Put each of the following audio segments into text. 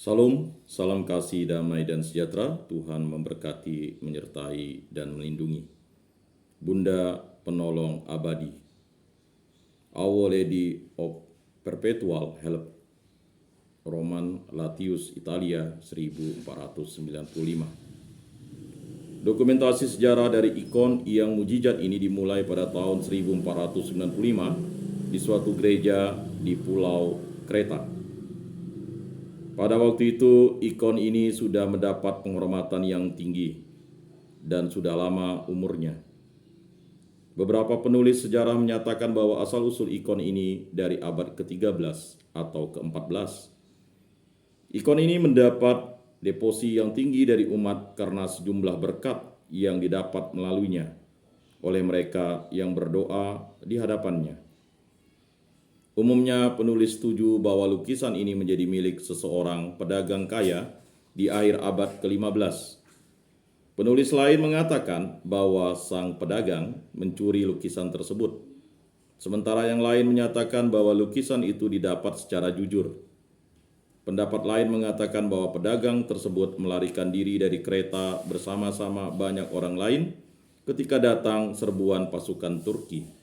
Salam, salam kasih, damai, dan sejahtera. Tuhan memberkati, menyertai, dan melindungi. Bunda Penolong Abadi, Our Lady of Perpetual Help, Roman Latius, Italia, 1495. Dokumentasi sejarah dari ikon yang mujizat ini dimulai pada tahun 1495 di suatu gereja di Pulau Kreta. Pada waktu itu, ikon ini sudah mendapat penghormatan yang tinggi dan sudah lama umurnya. Beberapa penulis sejarah menyatakan bahwa asal-usul ikon ini dari abad ke-13 atau ke-14. Ikon ini mendapat devosi yang tinggi dari umat karena sejumlah berkat yang didapat melaluinya oleh mereka yang berdoa di hadapannya. Umumnya penulis setuju bahwa lukisan ini menjadi milik seseorang pedagang kaya di akhir abad ke-15. Penulis lain mengatakan bahwa sang pedagang mencuri lukisan tersebut. Sementara yang lain menyatakan bahwa lukisan itu didapat secara jujur. Pendapat lain mengatakan bahwa pedagang tersebut melarikan diri dari kereta bersama-sama banyak orang lain ketika datang serbuan pasukan Turki.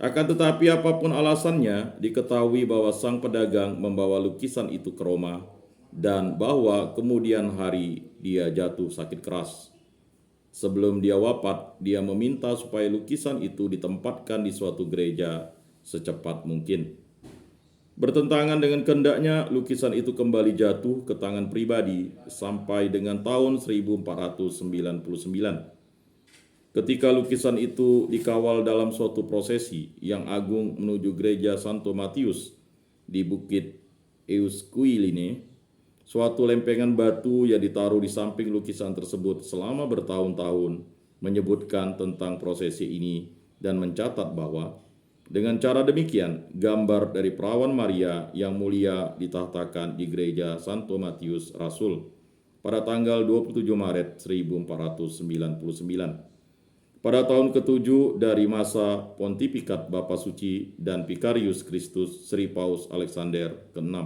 Akan tetapi apapun alasannya, diketahui bahwa sang pedagang membawa lukisan itu ke Roma dan bahwa kemudian hari dia jatuh sakit keras. Sebelum dia wafat, dia meminta supaya lukisan itu ditempatkan di suatu gereja secepat mungkin. Bertentangan dengan kehendaknya, lukisan itu kembali jatuh ke tangan pribadi sampai dengan tahun 1499. Ketika lukisan itu dikawal dalam suatu prosesi yang agung menuju gereja Santo Matius di Bukit Euskuiline, suatu lempengan batu yang ditaruh di samping lukisan tersebut selama bertahun-tahun menyebutkan tentang prosesi ini dan mencatat bahwa dengan cara demikian gambar dari perawan Maria yang mulia ditahtakan di gereja Santo Matius Rasul pada tanggal 27 Maret 1499. Pada tahun ke-7 dari masa pontifikat Bapa Suci dan Vicarius Christus Sri Paus Alexander ke-6.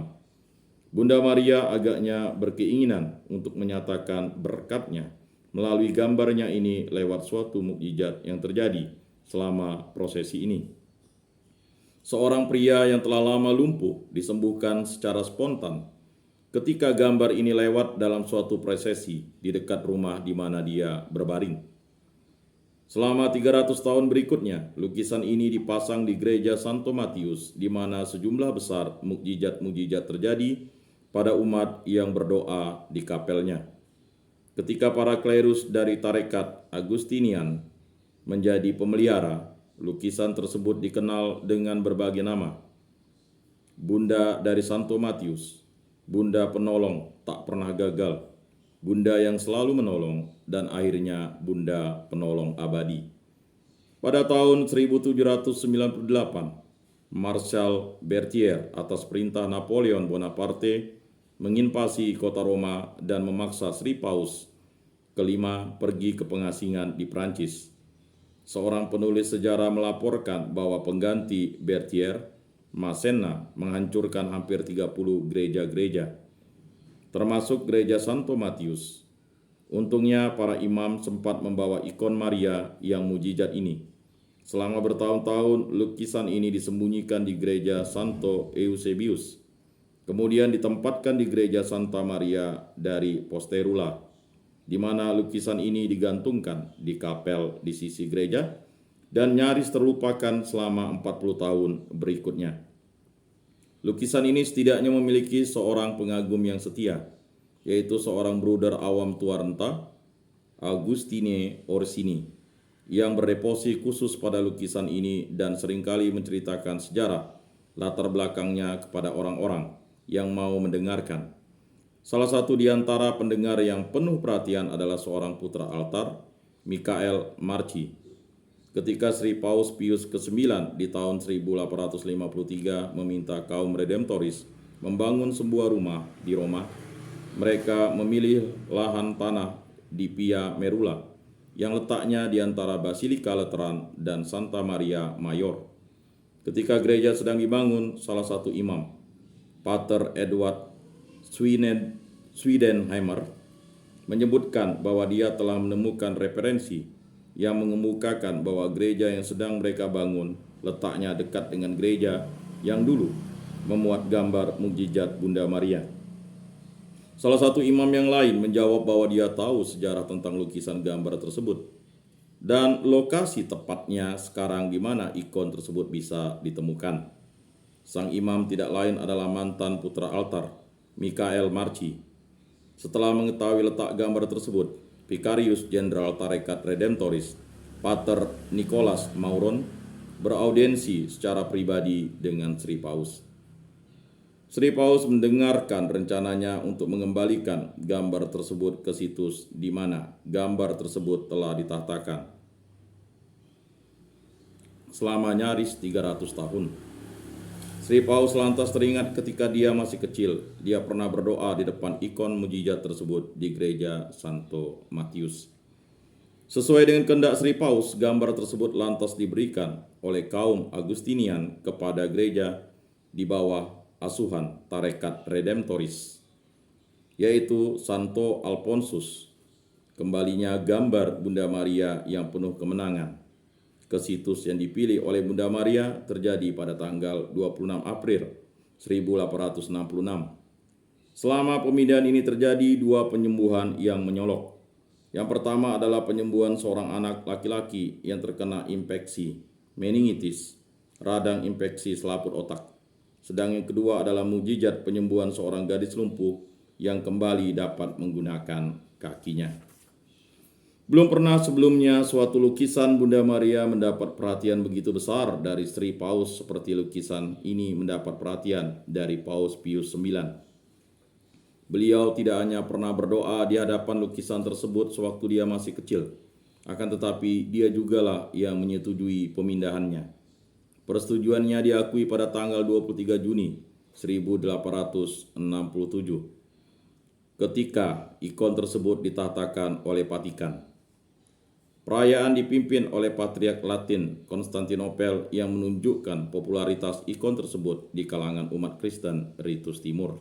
Bunda Maria agaknya berkeinginan untuk menyatakan berkatnya melalui gambarnya ini lewat suatu mukjizat yang terjadi selama prosesi ini. Seorang pria yang telah lama lumpuh disembuhkan secara spontan ketika gambar ini lewat dalam suatu prosesi di dekat rumah di mana dia berbaring. Selama 300 tahun berikutnya, lukisan ini dipasang di gereja Santo Matius, di mana sejumlah besar mukjizat-mukjizat terjadi pada umat yang berdoa di kapelnya. Ketika para klerus dari tarekat Agustinian menjadi pemelihara, lukisan tersebut dikenal dengan berbagai nama. Bunda dari Santo Matius, Bunda Penolong tak pernah gagal, Bunda yang selalu menolong, dan akhirnya Bunda Penolong Abadi. Pada tahun 1798, Marshal Berthier atas perintah Napoleon Bonaparte menginvasi kota Roma dan memaksa Sri Paus kelima pergi ke pengasingan di Prancis. Seorang penulis sejarah melaporkan bahwa pengganti Berthier, Massena, menghancurkan hampir 30 gereja-gereja, termasuk gereja Santo Matius. Untungnya para imam sempat membawa ikon Maria yang mujizat ini. Selama bertahun-tahun, lukisan ini disembunyikan di gereja Santo Eusebius, kemudian ditempatkan di gereja Santa Maria dari Posterula, di mana lukisan ini digantungkan di kapel di sisi gereja dan nyaris terlupakan selama 40 tahun berikutnya. Lukisan ini setidaknya memiliki seorang pengagum yang setia, yaitu seorang bruder awam tua renta, Agustine Orsini, yang berdevosi khusus pada lukisan ini dan seringkali menceritakan sejarah latar belakangnya kepada orang-orang yang mau mendengarkan. Salah satu di antara pendengar yang penuh perhatian adalah seorang putra altar, Michael Marci. Ketika Sri Paus Pius ke-9 di tahun 1853 meminta kaum redemptoris membangun sebuah rumah di Roma, mereka memilih lahan tanah di Via Merula yang letaknya di antara Basilika Lateran dan Santa Maria Mayor. Ketika gereja sedang dibangun, salah satu imam, Pater Edward Swedenheimer menyebutkan bahwa dia telah menemukan referensi yang mengemukakan bahwa gereja yang sedang mereka bangun letaknya dekat dengan gereja yang dulu memuat gambar mukjizat Bunda Maria. Salah satu imam yang lain menjawab bahwa dia tahu sejarah tentang lukisan gambar tersebut dan lokasi tepatnya sekarang di mana ikon tersebut bisa ditemukan. Sang imam tidak lain adalah mantan putra altar, Michael Marci. Setelah mengetahui letak gambar tersebut, Vicarius Jenderal Tarekat Redemptoris, Pater Nicholas Mauron, beraudiensi secara pribadi dengan Sri Paus. Sri Paus mendengarkan rencananya untuk mengembalikan gambar tersebut ke situs di mana gambar tersebut telah ditahtakan selama nyaris 300 tahun. Sri Paus lantas teringat ketika dia masih kecil, dia pernah berdoa di depan ikon mukjizat tersebut di gereja Santo Matius. Sesuai dengan kehendak Sri Paus, gambar tersebut lantas diberikan oleh kaum Agustinian kepada gereja di bawah asuhan Tarekat Redemptoris, yaitu Santo Alphonsus. Kembalinya gambar Bunda Maria yang penuh kemenangan ke situs yang dipilih oleh Bunda Maria terjadi pada tanggal 26 April 1866. Selama pemindahan ini terjadi dua penyembuhan yang menyolok. Yang pertama adalah penyembuhan seorang anak laki-laki yang terkena infeksi meningitis, radang infeksi selaput otak. Sedang yang kedua adalah mukjizat penyembuhan seorang gadis lumpuh yang kembali dapat menggunakan kakinya. Belum pernah sebelumnya suatu lukisan Bunda Maria mendapat perhatian begitu besar dari Sri Paus seperti lukisan ini mendapat perhatian dari Paus Pius IX. Beliau tidak hanya pernah berdoa di hadapan lukisan tersebut sewaktu dia masih kecil, akan tetapi dia jugalah yang menyetujui pemindahannya. Persetujuannya diakui pada tanggal 23 Juni 1867 ketika ikon tersebut ditahtakan oleh Vatikan. Perayaan dipimpin oleh Patriark Latin Konstantinopel yang menunjukkan popularitas ikon tersebut di kalangan umat Kristen Ritus Timur.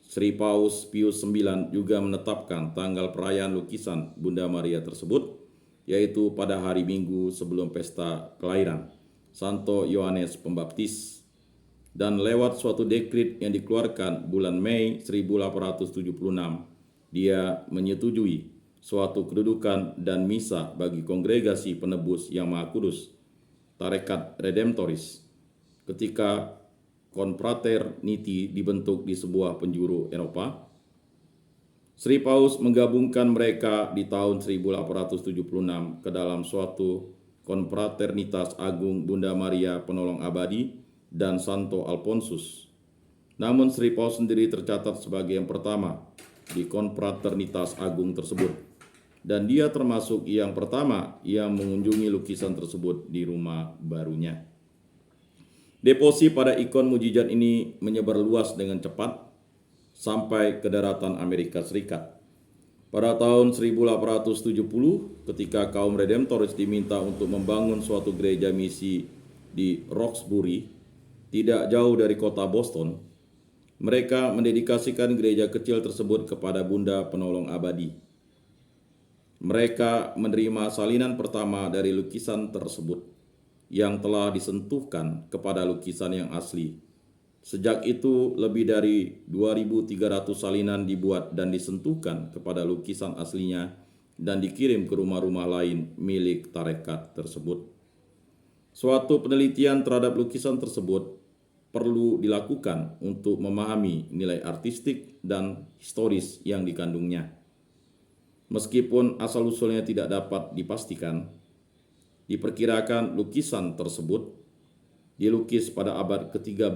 Sri Paus Pius IX juga menetapkan tanggal perayaan lukisan Bunda Maria tersebut, yaitu pada hari Minggu sebelum pesta kelahiran Santo Yohanes Pembaptis. Dan lewat suatu dekrit yang dikeluarkan bulan Mei 1876, dia menyetujui suatu kedudukan dan misa bagi kongregasi penebus yang Maha Kudus, Tarekat Redemptoris, ketika Confraternity dibentuk di sebuah penjuru Eropa. Sri Paus menggabungkan mereka di tahun 1876 ke dalam suatu Konfraternitas Agung Bunda Maria Penolong Abadi dan Santo Alphonsus. Namun Sri Paus sendiri tercatat sebagai yang pertama di Konfraternitas Agung tersebut, dan dia termasuk yang pertama yang mengunjungi lukisan tersebut di rumah barunya. Devosi pada ikon mukjizat ini menyebar luas dengan cepat sampai ke daratan Amerika Serikat. Pada tahun 1870, ketika kaum Redemptoris diminta untuk membangun suatu gereja misi di Roxbury, tidak jauh dari kota Boston, mereka mendedikasikan gereja kecil tersebut kepada Bunda Penolong Abadi. Mereka menerima salinan pertama dari lukisan tersebut yang telah disentuhkan kepada lukisan yang asli. Sejak itu lebih dari 2.300 salinan dibuat dan disentuhkan kepada lukisan aslinya dan dikirim ke rumah-rumah lain milik tarekat tersebut. Suatu penelitian terhadap lukisan tersebut perlu dilakukan untuk memahami nilai artistik dan historis yang dikandungnya. Meskipun asal-usulnya tidak dapat dipastikan, diperkirakan lukisan tersebut dilukis pada abad ke-13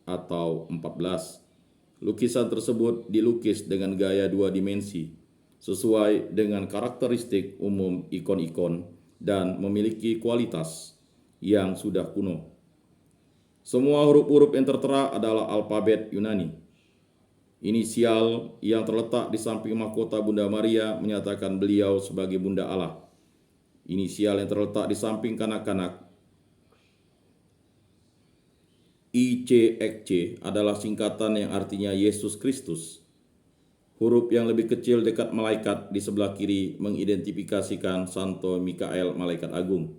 atau 14. Lukisan tersebut dilukis dengan gaya dua dimensi, sesuai dengan karakteristik umum ikon-ikon dan memiliki kualitas yang sudah kuno. Semua huruf-huruf yang tertera adalah alfabet Yunani. Inisial yang terletak di samping mahkota Bunda Maria menyatakan beliau sebagai Bunda Allah. Inisial yang terletak di samping kanak-kanak ICXC adalah singkatan yang artinya Yesus Kristus. Huruf yang lebih kecil dekat malaikat di sebelah kiri mengidentifikasikan Santo Mikael, malaikat agung.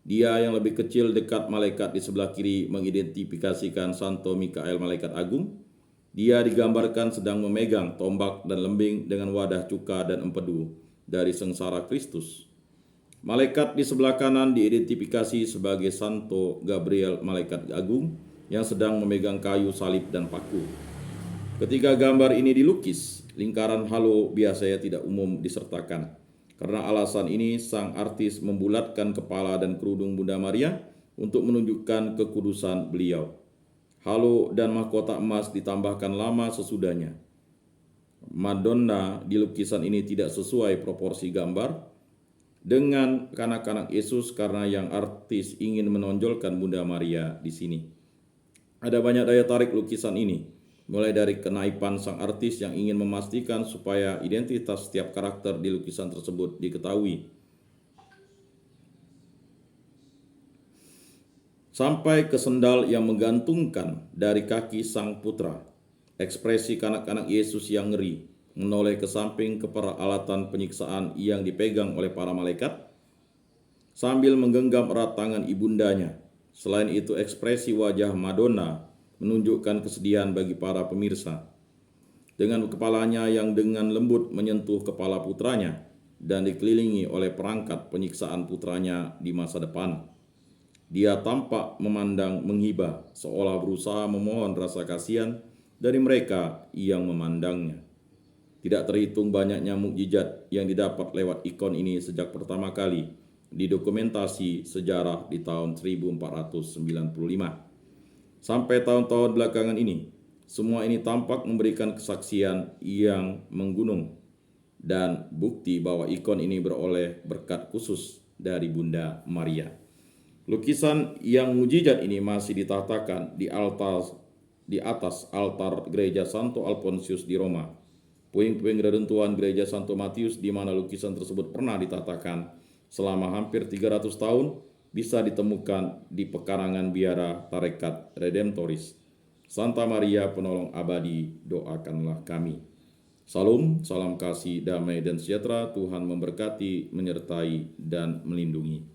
Dia yang lebih kecil dekat malaikat di sebelah kiri mengidentifikasikan Santo Mikael, malaikat agung. Dia digambarkan sedang memegang tombak dan lembing dengan wadah cuka dan empedu dari sengsara Kristus. Malaikat di sebelah kanan diidentifikasi sebagai Santo Gabriel, malaikat agung yang sedang memegang kayu salib dan paku. Ketika gambar ini dilukis, lingkaran halo biasanya tidak umum disertakan. Karena alasan ini, sang artis membulatkan kepala dan kerudung Bunda Maria untuk menunjukkan kekudusan beliau. Halo dan mahkota emas ditambahkan lama sesudahnya. Madonna di lukisan ini tidak sesuai proporsi gambar dengan kanak-kanak Yesus karena yang artis ingin menonjolkan Bunda Maria di sini. Ada banyak daya tarik lukisan ini, mulai dari kenaipan sang artis yang ingin memastikan supaya identitas setiap karakter di lukisan tersebut diketahui, sampai ke sendal yang menggantungkan dari kaki sang putra. Ekspresi kanak-kanak Yesus yang ngeri menoleh ke samping ke peralatan penyiksaan yang dipegang oleh para malaikat sambil menggenggam erat tangan ibundanya. Selain itu, ekspresi wajah Madonna menunjukkan kesedihan bagi para pemirsa. Dengan kepalanya yang dengan lembut menyentuh kepala putranya dan dikelilingi oleh perangkat penyiksaan putranya di masa depan, dia tampak memandang menghibah, seolah berusaha memohon rasa kasihan dari mereka yang memandangnya. Tidak terhitung banyaknya mukjizat yang didapat lewat ikon ini sejak pertama kali didokumentasi sejarah di tahun 1495. Sampai tahun-tahun belakangan ini, semua ini tampak memberikan kesaksian yang menggunung dan bukti bahwa ikon ini beroleh berkat khusus dari Bunda Maria. Lukisan yang mujizat ini masih ditatakan di atas altar gereja Santo Alfonsius di Roma. Puing-puing reruntuhan gereja Santo Matius di mana lukisan tersebut pernah ditatakan selama hampir 300 tahun bisa ditemukan di pekarangan biara Tarekat Redemptoris. Santa Maria Penolong Abadi, doakanlah kami. Salam, salam kasih, damai dan sejahtera, Tuhan memberkati, menyertai, dan melindungi.